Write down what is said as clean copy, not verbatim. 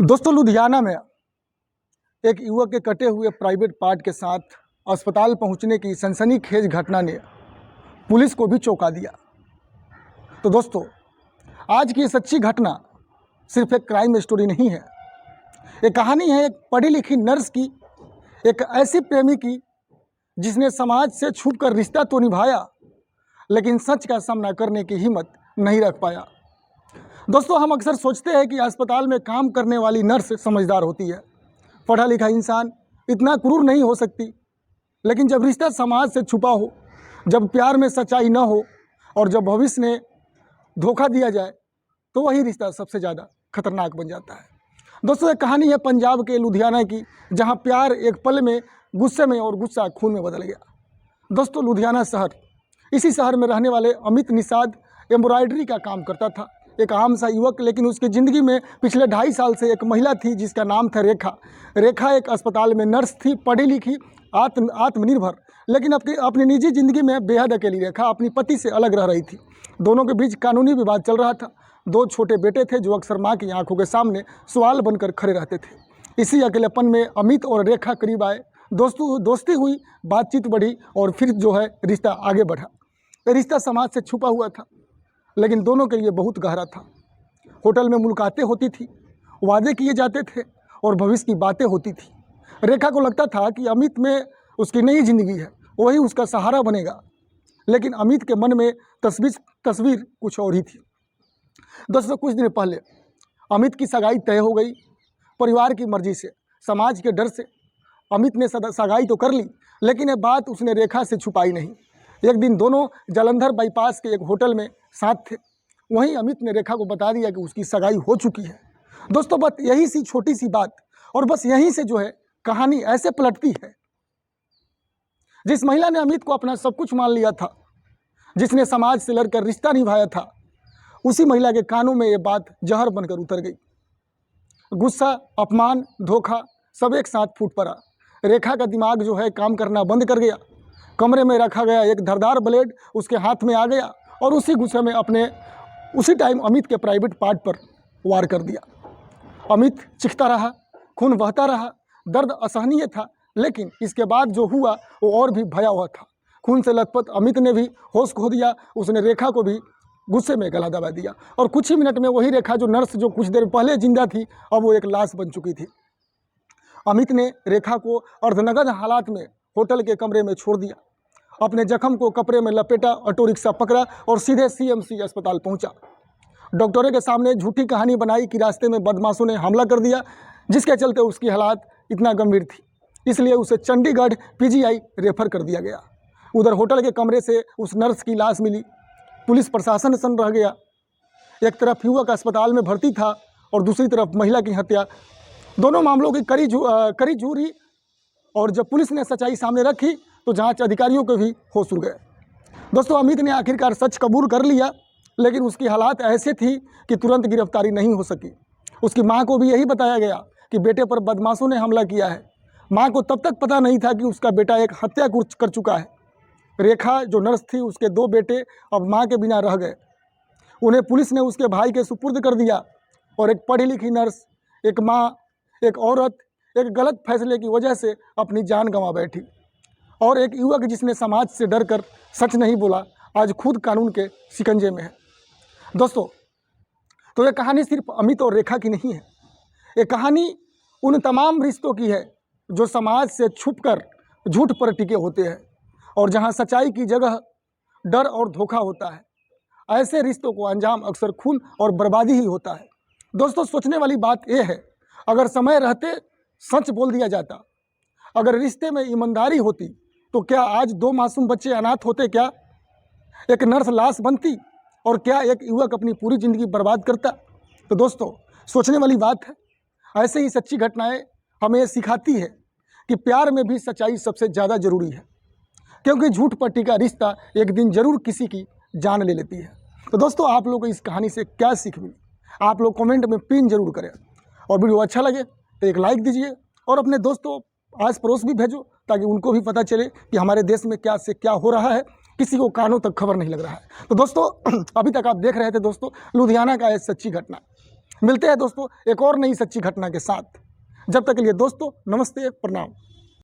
दोस्तों, लुधियाना में एक युवक के कटे हुए प्राइवेट पार्ट के साथ अस्पताल पहुंचने की सनसनीखेज घटना ने पुलिस को भी चौंका दिया। तो दोस्तों, आज की ये सच्ची घटना सिर्फ एक क्राइम स्टोरी नहीं है। एक कहानी है एक पढ़ी लिखी नर्स की, एक ऐसी प्रेमी की जिसने समाज से छुपकर रिश्ता तो निभाया, लेकिन सच का सामना करने की हिम्मत नहीं रख पाया। दोस्तों, हम अक्सर सोचते हैं कि अस्पताल में काम करने वाली नर्स समझदार होती है, पढ़ा लिखा इंसान इतना क्रूर नहीं हो सकती। लेकिन जब रिश्ता समाज से छुपा हो, जब प्यार में सच्चाई न हो और जब भविष्य ने धोखा दिया जाए, तो वही रिश्ता सबसे ज़्यादा खतरनाक बन जाता है। दोस्तों, एक कहानी है पंजाब के लुधियाना की, जहां प्यार एक पल में गुस्से में और गुस्सा खून में बदल गया। दोस्तों, लुधियाना शहर, इसी शहर में रहने वाले अमित निषाद एम्ब्रॉयडरी का काम करता था। एक आम सा युवक, लेकिन उसकी ज़िंदगी में पिछले 2.5 साल से एक महिला थी जिसका नाम था रेखा। रेखा एक अस्पताल में नर्स थी, पढ़ी लिखी, आत्मनिर्भर, लेकिन अपनी निजी ज़िंदगी में बेहद अकेली रेखा अपनी पति से अलग रह रही थी। दोनों के बीच कानूनी विवाद चल रहा था। 2 छोटे बेटे थे जो अक्सर माँ की आंखों के सामने सवाल बनकर खड़े रहते थे। इसी अकेलेपन में अमित और रेखा करीब आए, दोस्ती हुई, बातचीत बढ़ी और फिर जो है रिश्ता आगे बढ़ा। रिश्ता समाज से छुपा हुआ था, लेकिन दोनों के लिए बहुत गहरा था। होटल में मुलाकातें होती थी, वादे किए जाते थे और भविष्य की बातें होती थी। रेखा को लगता था कि अमित में उसकी नई जिंदगी है, वही उसका सहारा बनेगा, लेकिन अमित के मन में तस्वीर कुछ और ही थी। दोस्तों, कुछ दिन पहले अमित की सगाई तय हो गई। परिवार की मर्जी से, समाज के डर से अमित ने सगाई तो कर ली, लेकिन ये बात उसने रेखा से छुपाई नहीं। एक दिन दोनों जालंधर बाईपास के एक होटल में साथ थे। वहीं अमित ने रेखा को बता दिया कि उसकी सगाई हो चुकी है। दोस्तों, बस यही सी छोटी सी बात, और बस यहीं से जो है कहानी ऐसे पलटती है। जिस महिला ने अमित को अपना सब कुछ मान लिया था, जिसने समाज से लड़कर रिश्ता निभाया था, उसी महिला के कानों में ये बात जहर बनकर उतर गई। गुस्सा, अपमान, धोखा सब एक साथ फूट पड़ा। रेखा का दिमाग जो है काम करना बंद कर गया। कमरे में रखा गया एक धारदार ब्लेड उसके हाथ में आ गया और उसी गुस्से में उसी टाइम अमित के प्राइवेट पार्ट पर वार कर दिया। अमित चीखता रहा, खून बहता रहा, दर्द असहनीय था, लेकिन इसके बाद जो हुआ वो और भी भयावह था। खून से लथपथ अमित ने भी होश खो दिया। उसने रेखा को भी गुस्से में गला दबा दिया और कुछ ही मिनट में वही रेखा जो नर्स जो कुछ देर पहले जिंदा थी, अब वो एक लाश बन चुकी थी। अमित ने रेखा को अर्धनग्न हालात में होटल के कमरे में छोड़ दिया। अपने जख्म को कपड़े में लपेटा, ऑटो रिक्शा पकड़ा और सीधे सीएमसी अस्पताल पहुंचा। डॉक्टरों के सामने झूठी कहानी बनाई कि रास्ते में बदमाशों ने हमला कर दिया, जिसके चलते उसकी हालात इतना गंभीर थी, इसलिए उसे चंडीगढ़ पीजीआई रेफर कर दिया गया। उधर होटल के कमरे से उस नर्स की लाश मिली। पुलिस प्रशासन सन्न रह गया। एक तरफ युवक अस्पताल में भर्ती था और दूसरी तरफ महिला की हत्या। दोनों मामलों की कड़ी जूरी, और जब पुलिस ने सच्चाई सामने रखी तो जांच अधिकारियों के भी होश उड़ गए। दोस्तों, अमित ने आखिरकार सच कबूल कर लिया, लेकिन उसकी हालात ऐसे थी कि तुरंत गिरफ्तारी नहीं हो सकी। उसकी मां को भी यही बताया गया कि बेटे पर बदमाशों ने हमला किया है। मां को तब तक पता नहीं था कि उसका बेटा एक हत्या कर चुका है। रेखा जो नर्स थी, उसके 2 बेटे अब मां के बिना रह गए। उन्हें पुलिस ने उसके भाई के सुपुर्द कर दिया और एक पढ़ी लिखी नर्स, एक माँ, एक औरत एक गलत फैसले की वजह से अपनी जान गंवा बैठी। और एक युवक जिसने समाज से डरकर सच नहीं बोला, आज खुद कानून के शिकंजे में है। दोस्तों, तो ये कहानी सिर्फ अमित और रेखा की नहीं है। ये कहानी उन तमाम रिश्तों की है जो समाज से छुपकर झूठ पर टिके होते हैं और जहां सच्चाई की जगह डर और धोखा होता है। ऐसे रिश्तों को अंजाम अक्सर खून और बर्बादी ही होता है। दोस्तों, सोचने वाली बात यह है, अगर समय रहते सच बोल दिया जाता, अगर रिश्ते में ईमानदारी होती, तो क्या आज 2 मासूम बच्चे अनाथ होते? क्या एक नर्स लाश बनती? और क्या एक युवक अपनी पूरी ज़िंदगी बर्बाद करता? तो दोस्तों, सोचने वाली बात है। ऐसे ही सच्ची घटनाएं हमें ये सिखाती है कि प्यार में भी सच्चाई सबसे ज़्यादा ज़रूरी है, क्योंकि झूठ पर टिका रिश्ता एक दिन ज़रूर किसी की जान ले लेती है। तो दोस्तों, आप लोगों को इस कहानी से क्या सीख मिली, आप लोग कमेंट में पिन जरूर करें, और वीडियो अच्छा लगे तो एक लाइक दीजिए और अपने दोस्तों आस पड़ोस भी भेजो, ताकि उनको भी पता चले कि हमारे देश में क्या से क्या हो रहा है। किसी को कानों तक खबर नहीं लग रहा है। तो दोस्तों, अभी तक आप देख रहे थे दोस्तों लुधियाना का एक सच्ची घटना। मिलते हैं दोस्तों एक और नई सच्ची घटना के साथ। जब तक के लिए दोस्तों नमस्ते, प्रणाम।